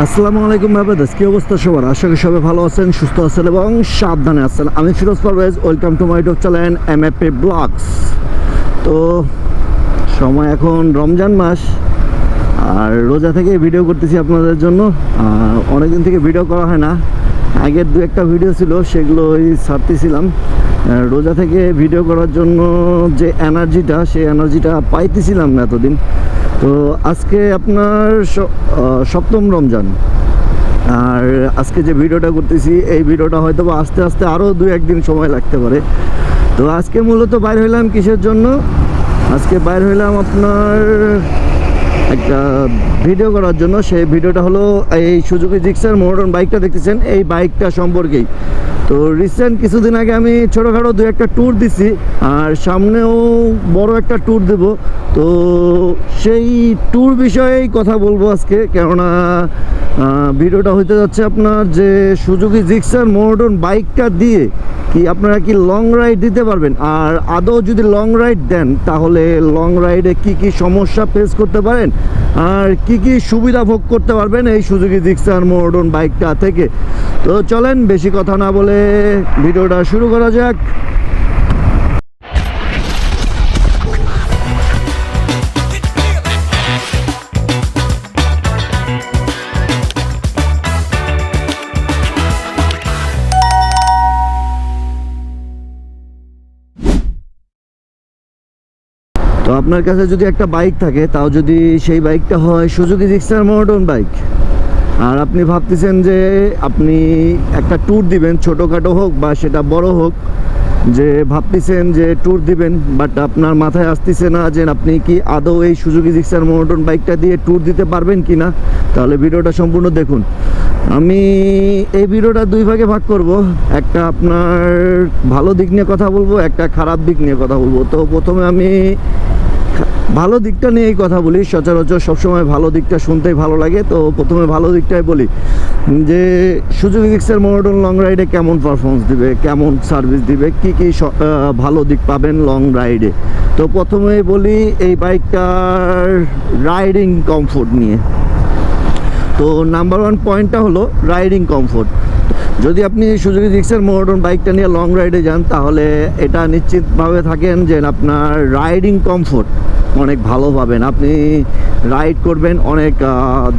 আসসালামু আলাইকুম ভাইবাদাস, কি অবস্থা সবার? আশা করি সবাই ভালো আছেন, সুস্থ আছেন এবং সাবধানে আছেন। আমি Firoz Parvez, welcome to my YouTube channel MFP blogs. তো সময় এখন রমজান মাস, আর রোজা থেকে ভিডিও করতেছি আপনাদের জন্য। অনেকদিন থেকে ভিডিও করা হয় না। আগের দু একটা ভিডিও ছিল, সেগুলো ছাড়তেছিলাম। রোজা থেকে ভিডিও করার জন্য যে এনার্জিটা, সেই এনার্জিটা পাইতেছিলাম না এতদিন। তো আজকে আপনার সপ্তম রমজান, আর আজকে যে ভিডিওটা করতেছি, এই ভিডিওটা হয়তো বা আস্তে আস্তে আরও দু একদিন সময় লাগতে পারে। তো আজকে মূলত বাইর হইলাম কিসের জন্য? আজকে বাইর হইলাম আপনার একটা ভিডিও করার জন্য। সেই ভিডিওটা হলো এই সুজুকি জিক্সার মডার্ন বাইকটা দেখতেছেন, এই বাইকটা সম্পর্কেই। তো রিসেন্ট কিছুদিন আগে আমি ছোটোখাটো দু একটা ট্যুর দিছি, আর সামনেও বড় একটা ট্যুর দেব। তো সেই ট্যুর বিষয়েই কথা বলবো আজকে, কেননা ভিডিওটা হইতে যাচ্ছে আপনার যে সুজুকি জিক্সার মডার্ন বাইকটা দিয়ে কি আপনারা কি লং রাইড দিতে পারবেন, আর আদৌ যদি লং রাইড দেন তাহলে লং রাইডে কি কি সমস্যা ফেস করতে পারেন, আর কি কি সুবিধা ভোগ করতে পারবেন এই সুজুকি জিক্সার মডার্ন বাইকটা থেকে। তো চলেন বেশি কথা না বলে ভিডিওটা শুরু করা যাক। তো আপনার কাছে যদি একটা বাইক থাকে, তাও যদি সেই বাইকটা হয় সুজুকি জিক্সার মডার্ন বাইক, আর আপনি ভাবতেছেন যে আপনি একটা ট্যুর দিবেন, ছোটোখাটো হোক বা সেটা বড় হোক, যে ভাবতেছেন যে ট্যুর দিবেন, বাট আপনার মাথায় আসতেছে না যে আপনি কি আদৌ এই সুজুকি জিক্সার মডার্ন বাইকটা দিয়ে ট্যুর দিতে পারবেন কি না, তাহলে ভিডিওটা সম্পূর্ণ দেখুন। আমি এই ভিডিওটা দুই ভাগে ভাগ করব, একটা আপনার ভালো দিক নিয়ে কথা বলবো, একটা খারাপ দিক নিয়ে কথা বলবো। তো প্রথমে আমি ভালো দিকটা নিয়েই কথা বলি, সচরাচর সবসময় ভালো দিকটা শুনতেই ভালো লাগে। তো প্রথমে ভালো দিকটাই বলি, যে সুজুকি জিক্সার মডার্ন লং রাইডে কেমন পারফরমেন্স দিবে, কেমন সার্ভিস দিবে, কি কি ভালো দিক পাবেন লং রাইডে। তো প্রথমেই বলি এই বাইকটার রাইডিং কমফোর্ট নিয়ে। তো নাম্বার ওয়ান পয়েন্টটা হলো রাইডিং কমফোর্ট। যদি আপনি সুজুকি জিক্সার মডার্ন বাইকটা নিয়ে লং রাইডে যান, তাহলে এটা নিশ্চিতভাবে থাকেন যে আপনার রাইডিং কমফোর্ট অনেক ভালো পাবেন। আপনি রাইড করবেন অনেক,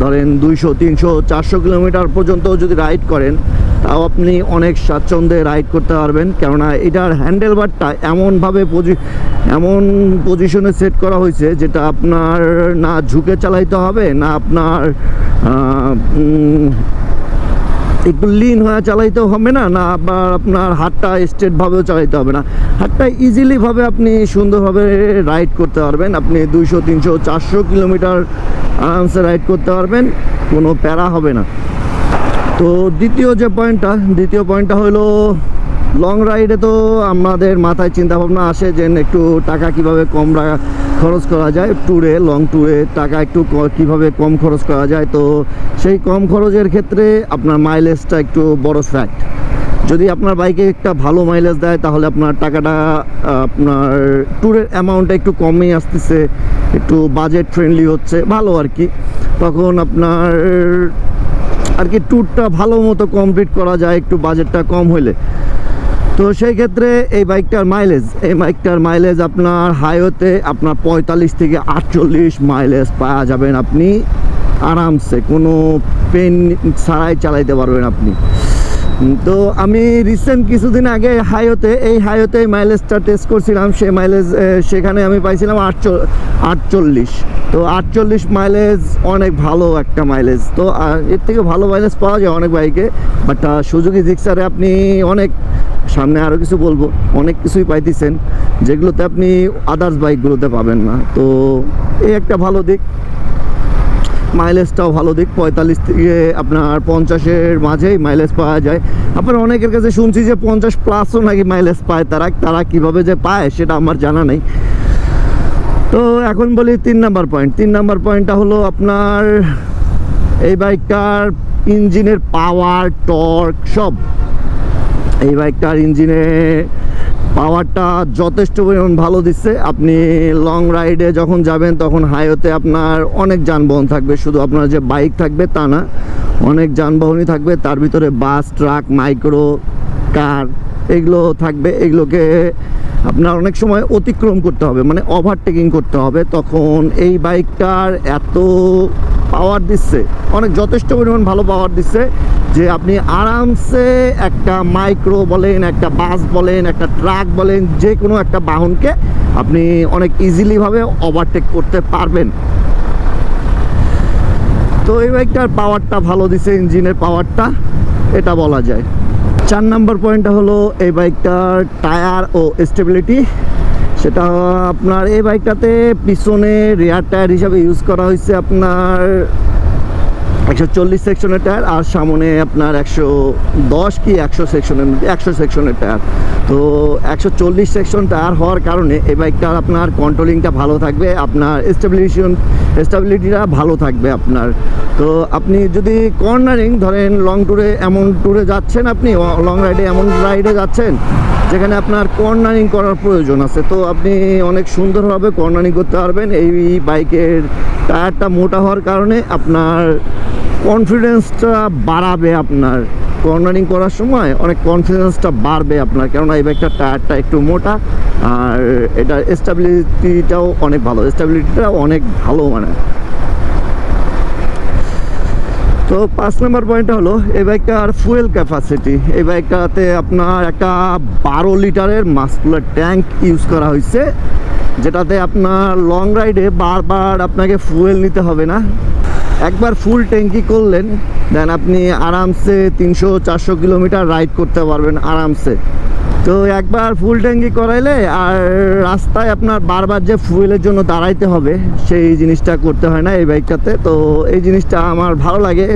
ধরেন 200, 300, 400 কিলোমিটার পর্যন্ত যদি রাইড করেন, তাও আপনি অনেক স্বাচ্ছন্দ্যে রাইড করতে পারবেন। কেননা এটার হ্যান্ডেলবারটা এমন পজিশনে সেট করা হয়েছে, যেটা আপনার না ঝুঁকে চালাইতে হবে, না আপনার একটু লিন হয়ে চালাইতেও হবে না, না আবার আপনার হাতটা স্ট্রেটভাবেও চালাইতে হবে না। হাতটা ইজিলিভাবে আপনি সুন্দরভাবে রাইড করতে পারবেন। আপনি 200, 300, 400 কিলোমিটার আরামসে রাইড করতে পারবেন, কোনো প্যারা হবে না। তো দ্বিতীয় পয়েন্টটা হলো, লং রাইডে তো আমাদের মাথায় চিন্তাভাবনা আসে যে একটু টাকা কিভাবে কম খরচ করা যায়, লং ট্যুরে টাকা একটু কিভাবে কম খরচ করা যায়। তো সেই কম খরচের ক্ষেত্রে আপনার মাইলেজটা একটু বড় ফ্যাক্ট। যদি আপনার বাইকে একটা ভালো মাইলেজ দেয়, তাহলে আপনার টাকাটা, আপনার ট্যুরের অ্যামাউন্টটা একটু কমই আসতেছে, একটু বাজেট ফ্রেন্ডলি হচ্ছে, ভালো আর কি। তখন আপনার আর কি ট্যুরটা ভালো মতো কমপ্লিট করা যায় একটু বাজেটটা কম হইলে। তো সেই ক্ষেত্রে এই বাইকটার মাইলেজ আপনার হাইওয়েতে আপনার 45 থেকে 48 মাইলেজ পাওয়া যাবেন আপনি আরামসে, কোনো পেন ছাড়াই চালাইতে পারবেন আপনি। তো আমি রিসেন্ট কিছুদিন আগে হাইওয়েতে মাইলেজটা টেস্ট করছিলাম। সেই মাইলেজ সেখানে আমি পাইছিলাম 48। তো 48 মাইলেজ অনেক ভালো একটা মাইলেজ। তো এর থেকে ভালো মাইলেজ পাওয়া যায় অনেক বাইকে, বাট সুজুকি জিক্সারে আপনি অনেক, সামনে আরও কিছু বলবো, অনেক কিছুই পাইতেছেন যেগুলোতে আপনি আদার্স বাইকগুলোতে পাবেন না। তো এই একটা ভালো দিক। মাইলেজটাও ভালো দিক, 45 থেকে আপনার 50-এর মাঝেই মাইলেজ পাওয়া যায়। আপনার অনেকের কাছে শুনছি যে 50 প্লাসও নাকি মাইলেজ পায়, তারা কিভাবে যে পায় সেটা আমার জানা নেই। তো এখন বলি 3 নাম্বার পয়েন্টটা হলো আপনার এই বাইকটার ইঞ্জিনের পাওয়ার, টর্ক সব। এই বাইকটার ইঞ্জিনে পাওয়ারটা যথেষ্ট পরিমাণ ভালো দিচ্ছে। আপনি লং রাইডে যখন যাবেন, তখন হাইওয়েতে আপনার অনেক যানবাহন থাকবে, শুধু আপনার যে বাইক থাকবে তা না, অনেক যানবাহনই থাকবে, তার ভিতরে বাস, ট্রাক, মাইক্রো, কার এগুলো থাকবে। এগুলোকে আপনার অনেক সময় অতিক্রম করতে হবে, মানে ওভারটেকিং করতে হবে। তখন এই বাইকটার এত পাওয়ার দিচ্ছে, অনেক যথেষ্ট পরিমাণ ভালো পাওয়ার দিচ্ছে যে আপনি আরামসে একটা মাইক্রো বলেন, একটা বাস বলেন, একটা ট্রাক বলেন, যে কোনো একটা বাহনকে আপনি অনেক ইজিলিভাবে ওভারটেক করতে পারবেন। তো এই বাইকটার পাওয়ারটা ভালো দিছে, ইঞ্জিনের পাওয়ারটা, এটা বলা যায়। 4 নম্বর পয়েন্টটা হলো এই বাইকটার টায়ার ও স্টেবিলিটি। সেটা আপনার এই বাইকটাতে পিছনে রেয়ার টায়ার হিসাবে ইউজ করা হয়েছে আপনার 140 সেকশনের টায়ার, আর সামনে আপনার 110 কি 100 সেকশনের টায়ার। তো 140 সেকশন টায়ার হওয়ার কারণে এই বাইকটার আপনার কন্ট্রোলিংটা ভালো থাকবে, আপনার স্টেবিলিটিটা ভালো থাকবে আপনার। তো আপনি যদি কর্নারিং ধরেন, লং ট্যুরে এমন ট্যুরে যাচ্ছেন, আপনি লং রাইডে এমন রাইডে যাচ্ছেন যেখানে আপনার কর্নারিং করার প্রয়োজন আছে, তো আপনি অনেক সুন্দরভাবে কর্নারিং করতে পারবেন। এই বাইকের টায়ারটা মোটা হওয়ার কারণে আপনার কনফিডেন্সটা বাড়াবে, আপনার কর্নারিং করার সময় অনেক কনফিডেন্সটা বাড়বে আপনার, কেননা এই বাইকটার টায়ারটা একটু মোটা, আর এটার স্টেবিলিটিটাও অনেক ভালো মানে। তো 5 নম্বর পয়েন্টটা হলো এই বাইকটার ফুয়েল ক্যাপাসিটি। এই বাইকটাতে আপনার একটা 12 লিটারের মাস্কুলার ট্যাঙ্ক ইউজ করা হয়েছে, যেটাতে আপনার লং রাইডে বারবার আপনাকে ফুয়েল নিতে হবে না। একবার ফুল ট্যাঙ্কি করলেন, দেন আপনি আরামসে 300-400 কিলোমিটার রাইড করতে পারবেন আরামসে। তো একবার ফুল ট্যাঙ্কি করাইলে আর রাস্তায় আপনার বারবার যে ফুয়েলের জন্য দাঁড়াইতে হবে, সেই জিনিসটা করতে হয় না এই বাইকটাতে। তো এই জিনিসটা আমার ভালো লাগে।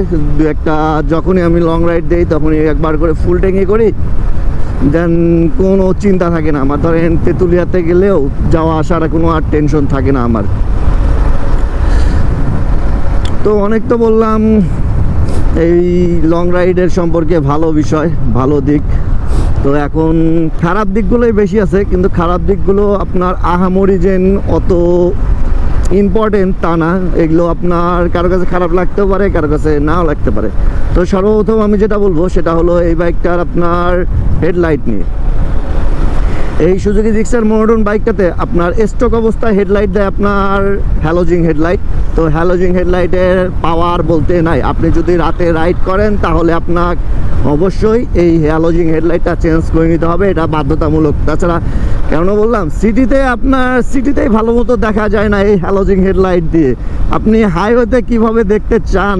যখনই আমি লং রাইড দিই তখনই একবার করে ফুল ট্যাঙ্কি করি, দেন কোনো চিন্তা থাকে না আমার। ধরেন তেঁতুলিয়াতে গেলেও যাওয়া আসার কোনো আর টেনশন থাকে না আমার। তো অনেক তো বললাম এই লং রাইডের সম্পর্কে, ভালো বিষয়, ভালো দিক। তো এখন খারাপ দিকগুলোই বেশি আছে, কিন্তু খারাপ দিকগুলো আপনার আহামরি যেন অত ইম্পর্টেন্ট তা না। এগুলো আপনার কারো কাছে খারাপ লাগতেও পারে, কারো কাছে নাও লাগতে পারে। তো সর্বপ্রথম আমি যেটা বলবো সেটা হলো এই বাইকটার আপনার হেডলাইট নিয়ে। এই সুজুকি জিক্সার মনোটন বাইকটাতে আপনার স্টক অবস্থায় হেডলাইট দেয় আপনার হ্যালোজিং হেডলাইট। তো হ্যালোজিং হেডলাইটের পাওয়ার বলতে নাই, আপনি যদি রাতে রাইড করেন তাহলে আপনার অবশ্যই এই হ্যালোজিং হেডলাইটটা চেঞ্জ করে নিতে হবে, এটা বাধ্যতামূলক। তাছাড়া কেন বললাম, সিটিতেই ভালো মতো দেখা যায় না এই হ্যালোজিং হেডলাইট দিয়ে। আপনি হাইওয়েতে কিভাবে দেখতে চান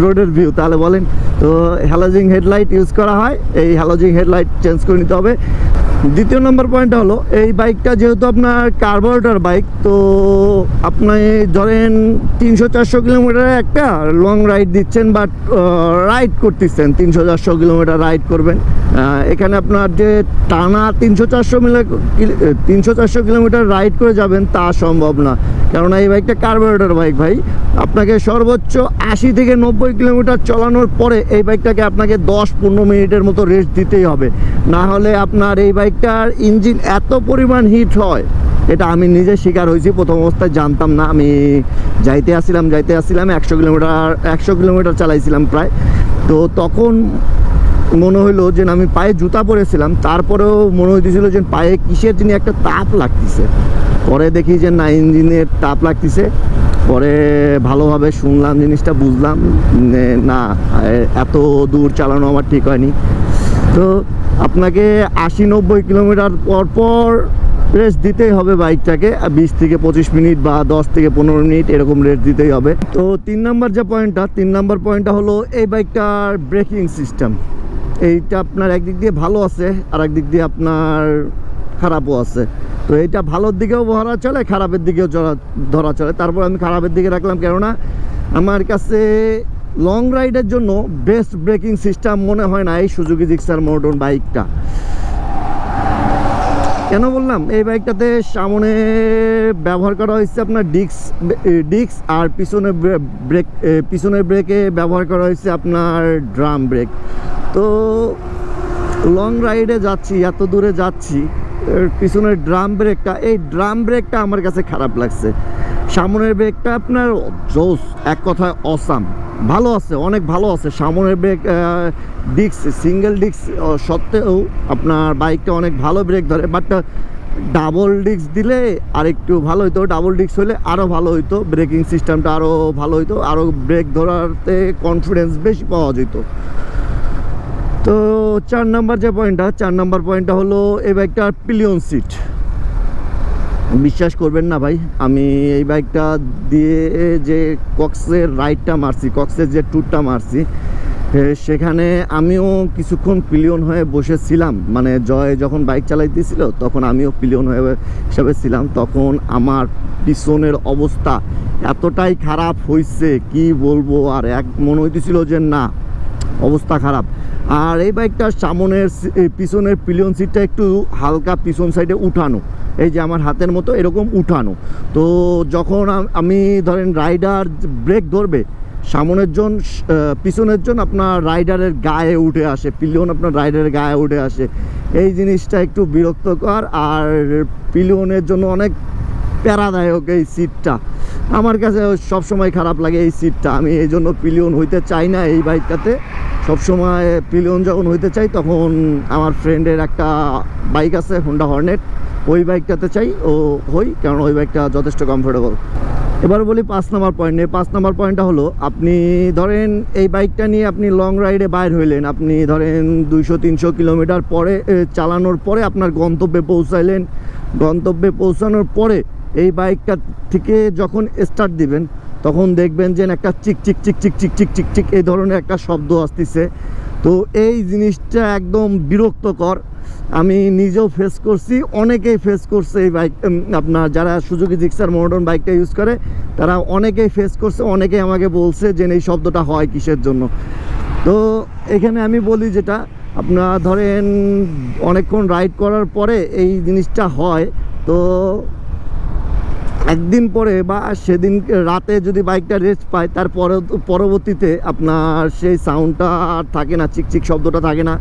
রোডের ভিউ, তাহলে বলেন। তো হ্যালোজিং হেডলাইট ইউজ করা হয়, এই হ্যালোজিং হেডলাইট চেঞ্জ করে নিতে হবে। দ্বিতীয় নম্বর পয়েন্টটা হলো এই বাইকটা যেহেতু আপনার কার্বোরেটর বাইক, তো আপনি ধরেন 300-400 কিলোমিটারে একটা লং রাইড দিচ্ছেন বা রাইড করতেছেন, 300-400 কিলোমিটার রাইড করবেন। এখানে আপনার যে টানা 300-400 কিলোমিটার রাইড করে যাবেন তা সম্ভব না, কেননা এই বাইকটা কার্বোরেটর বাইক ভাই। আপনাকে সর্বোচ্চ 80 থেকে 90 কিলোমিটার চালানোর পরে এই বাইকটাকে আপনাকে 10-15 মিনিটের মতো রেস্ট দিতেই হবে, না হলে আপনার এই বাইকটার ইঞ্জিন এত পরিমাণ হিট হয়। এটা আমি নিজে শিকার হয়েছি, প্রথম অবস্থায় জানতাম না। আমি যাইতে আসছিলাম 100 কিলোমিটার চালাইছিলাম প্রায়। তো তখন মনে হইলো যে আমি পায়ে জুতা পরেছিলাম, তারপরেও মনে হইতেছিল যে পায়ে কিসের যিনি একটা তাপ লাগতেছে। পরে দেখি যে না, ইঞ্জিনের তাপ লাগতেছে। পরে ভালোভাবে শুনলাম, জিনিসটা বুঝলাম না, এত দূর চালানো আমার ঠিক হয়নি। তো আপনাকে 80-90 কিলোমিটার পর রেস্ট দিতেই হবে বাইকটাকে, 20 থেকে 25 মিনিট বা 10 থেকে 15 মিনিট এরকম রেস্ট দিতেই হবে। তো 3 নম্বর পয়েন্টটা হলো এই বাইকটার ব্রেকিং সিস্টেম। এইটা আপনার একদিক দিয়ে ভালো আছে, আর একদিক দিয়ে আপনার খারাপও আছে। তো এইটা ভালোর দিকেও ধরা চলে, খারাপের দিকেও ধরা চলে। তারপর আমি খারাপের দিকে রাখলাম, কেননা আমার কাছে লং রাইডের জন্য বেস্ট ব্রেকিং সিস্টেম মনে হয় না এই সুজুকি জিক্সার মনোটন বাইকটা। কেন বললাম, এই বাইকটাতে সামনে ব্যবহার করা হয়েছে আপনার ডিস্ক, আর পিছনের ব্রেকে ব্যবহার করা হয়েছে আপনার ড্রাম ব্রেক। তো লং রাইডে যাচ্ছি, এত দূরে যাচ্ছি, পিছনের ড্রাম ব্রেকটা আমার কাছে খারাপ লাগছে। সামনের ব্রেকটা আপনার জোস, এক কথায় অসাম, ভালো আছে, অনেক ভালো আছে সামনের ব্রেক। ডিস্ক সিঙ্গেল ডিস্ক সত্ত্বেও আপনার বাইকটা অনেক ভালো ব্রেক ধরে, বাট ডাবল ডিস্ক দিলে আর একটু ভালো হইতো, ডাবল ডিস্ক হলে আরও ভালো হইতো, ব্রেকিং সিস্টেমটা আরও ভালো হইতো, আরও ব্রেক ধরাতে কনফিডেন্স বেশি পাওয়া যেত। তো 4 নাম্বার পয়েন্টটা হলো এই বাইকটার পিলিয়ন সিট। বিশ্বাস করবেন না ভাই, আমি এই বাইকটা দিয়ে যে কক্সের রাইডটা মারছি, কক্সের যে ট্যুরটা মারছি, সেখানে আমিও কিছুক্ষণ পিলিয়ন হয়ে বসেছিলাম। মানে জয় যখন বাইক চালাইতেছিল তখন আমিও পিলিয়ন হয়ে হিসাবে ছিলাম। তখন আমার পিছনের অবস্থা এতটাই খারাপ হয়েছে কি বলবো, আর মনে হইতেছিল যে না, অবস্থা খারাপ। আর এই বাইকটার পিছনের পিলিয়ন সিটটা একটু হালকা পিছন সাইডে উঠানো, এই যে আমার হাতের মতো এরকম উঠানো। তো যখন আমি ধরেন রাইডার ব্রেক ধরবে, পিছনের জন আপনার রাইডারের গায়ে উঠে আসে, পিলিয়ন আপনার রাইডারের গায়ে উঠে আসে। এই জিনিসটা একটু বিরক্তকর, আর পিলিয়নের জন্য অনেক প্যারাদায়ক এই সিটটা। আমার কাছে সবসময় খারাপ লাগে এই সিটটা। আমি এই জন্য পিলিয়ন হইতে চাই না এই বাইকটাতে। সবসময় পিলিয়ন যখন হইতে চাই তখন আমার ফ্রেন্ডের একটা বাইক আছে হোন্ডা হর্নেট, ওই বাইকটাতে চাই ও হই, কারণ ওই বাইকটা যথেষ্ট কমফোর্টেবল। এবার বলি 5 নাম্বার পয়েন্ট নিয়ে। 5 নাম্বার পয়েন্টটা হলো, আপনি ধরেন এই বাইকটা নিয়ে আপনি লং রাইডে বাইর হইলেন, আপনি ধরেন 200-300 কিলোমিটার পরে চালানোর পরে আপনার গন্তব্যে পৌঁছাইলেন। গন্তব্যে পৌঁছানোর পরে এই বাইকটা থেকে যখন স্টার্ট দিবেন তখন দেখবেন যে একটা চিক চিক চিক চিক চিক চিক চিক চিক এই ধরনের একটা শব্দ আসতেছে। তো এই জিনিসটা একদম বিরক্তকর। আমি নিজেও ফেস করছি, অনেকেই ফেস করছে এই বাইক, আপনার যারা সুজুকি জিক্সার মনোটন বাইকটা ইউজ করে তারা অনেকেই ফেস করছে, অনেকেই আমাকে বলছে যে এই শব্দটা হয় কিসের জন্য। তো এখানে আমি বলি, যেটা আপনার ধরেন অনেকক্ষণ রাইড করার পরে এই জিনিসটা হয়, তো একদিন পরে বা সেদিন রাতে যদি বাইকটা রেস্ট পায়, তার পরবর্তীতে আপনার সেই সাউন্ডটা আর থাকে না, চিকচিক শব্দটা থাকে না,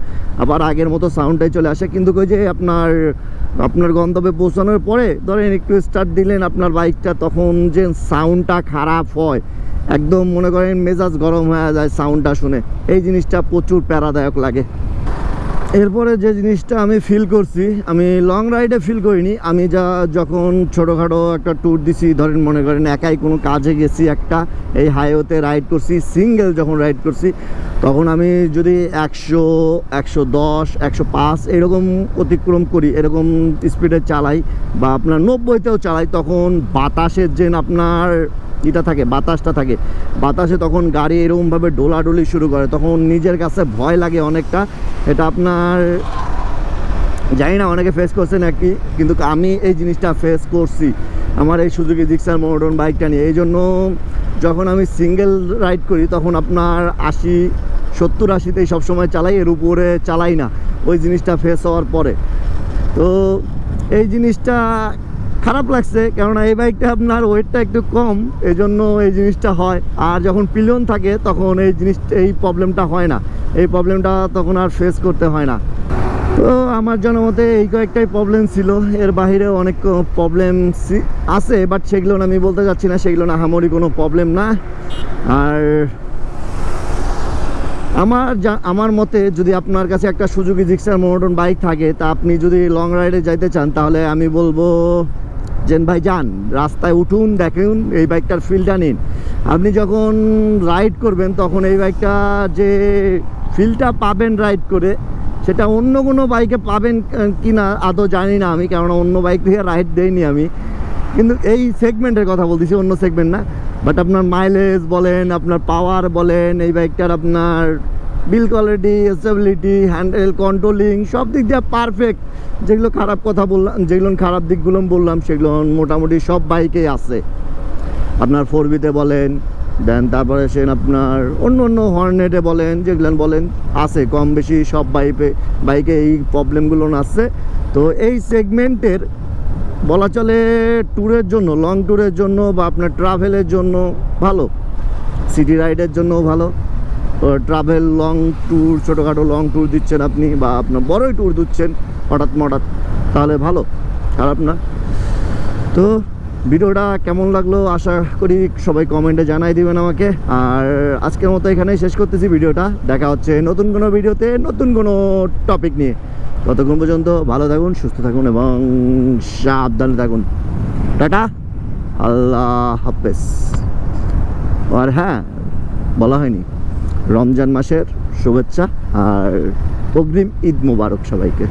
আবার আগের মতো সাউন্ডটাই চলে আসে। কিন্তু ওই যে আপনার গন্তব্যে পৌঁছানোর পরে ধরেন একটু স্টার্ট দিলেন আপনার বাইকটা, তখন যে সাউন্ডটা খারাপ হয়, একদম মনে করেন মেজাজ গরম হয়ে যায় সাউন্ডটা শুনে। এই জিনিসটা প্রচুর প্যারাদায়ক লাগে। এরপরে যে জিনিসটা আমি ফিল করছি, আমি লং রাইডে ফিল করিনি, আমি যখন ছোটোখাটো একটা ট্যুর দিছি, ধরেন মনে করেন একাই কোনো কাজে গেছি, একটা এই হাইওয়েতে রাইড করছি, সিঙ্গেল যখন রাইড করছি, তখন আমি যদি 100, 110, 105 এরকম অতিক্রম করি, এরকম স্পিডে চালাই বা আপনার 90তেও চালাই, তখন বাতাসের যে আপনার বাতাসটা থাকে, বাতাসে তখন গাড়ি এরকমভাবে ডোলাডুলি শুরু করে, তখন নিজের কাছে ভয় লাগে অনেকটা। এটা আপনার জানি না অনেকে ফেস করছে নাকি, কিন্তু আমি এই জিনিসটা ফেস করছি আমার এই সুজুকি জিক্সার মনোটন বাইকটা নিয়ে। এই জন্য যখন আমি সিঙ্গেল রাইড করি তখন আপনার 80, 70, 80তেই সবসময় চালাই, এর উপরে চালাই না, ওই জিনিসটা ফেস হওয়ার পরে। তো এই জিনিসটা খারাপ লাগছে, কেননা এই বাইকটা আপনার ওয়েটটা একটু কম, এই জন্য এই জিনিসটা হয়। আর যখন পিলিয়ন থাকে তখন এই প্রবলেমটা হয় না, এই প্রবলেমটা তখন আর ফেস করতে হয় না। তো আমার জনমতে এই কয়েকটাই প্রবলেম ছিল, এর বাইরে অনেক প্রবলেম আছে, বাট সেগুলো আমি বলতে চাচ্ছি না, সেগুলো না আহামরি কোনো প্রবলেম না। আর আমার মতে যদি আপনার কাছে একটা সুজুকি জিক্সার মনোটন বাইক থাকে, তা আপনি যদি লং রাইডে যাইতে চান, তাহলে আমি বলবো যে ভাই যান, রাস্তায় উঠুন, দেখুন, এই বাইকটার ফিলটা নিন। আপনি যখন রাইড করবেন তখন এই বাইকটা যে ফিলটা পাবেন রাইড করে, সেটা অন্য কোনো বাইকে পাবেন কি না আদৌ জানি না আমি, কারণ অন্য বাইক থেকে রাইড দেইনি আমি, কিন্তু এই সেগমেন্টের কথা বলতেছি, অন্য সেগমেন্ট না। বাট আপনার মাইলেজ বলেন, আপনার পাওয়ার বলেন, এই বাইকটার আপনার বিল কোয়ালিটি, স্টেবিলিটি, হ্যান্ডেল কন্ট্রোলিং, সব দিক দিয়ে পারফেক্ট। যেগুলো খারাপ কথা বললাম, যেগুলো খারাপ দিকগুলো বললাম, সেগুলো মোটামুটি সব বাইকেই আছে। আপনার 4Bতে বলেন, দেন তারপরে আপনার অন্য হর্নেটে বলেন, যেগুলো বলেন আছে, কম বেশি সব বাইকে এই প্রবলেমগুলো আছে। তো এই সেগমেন্টের বলা চলে ট্যুরের জন্য, লং ট্যুরের জন্য বা আপনার ট্রাভেলের জন্য ভালো, সিটি রাইডের জন্যও ভালো। ট্রাভেল লং ট্যুর, ছোটোখাটো লং ট্যুর দিচ্ছেন আপনি, বা আপনার বড়ই ট্যুর দিচ্ছেন হঠাৎ, তাহলে ভালো, খারাপ না। তো ভিডিওটা কেমন লাগলো আশা করি সবাই কমেন্টে জানাই দিবেন আমাকে। আর আজকের মতো এখানেই শেষ করতেছি ভিডিওটা। দেখা হচ্ছে নতুন কোনো ভিডিওতে নতুন কোনো টপিক নিয়ে। ততক্ষণ পর্যন্ত ভালো থাকুন, সুস্থ থাকুন এবং সাবধানে থাকুন। টাটা, আল্লাহ হাফেজ। আর হ্যাঁ, বলা হয়নি, রমজান মাসের শুভেচ্ছা আর অগ্রিম ঈদ মোবারক সবাইকে।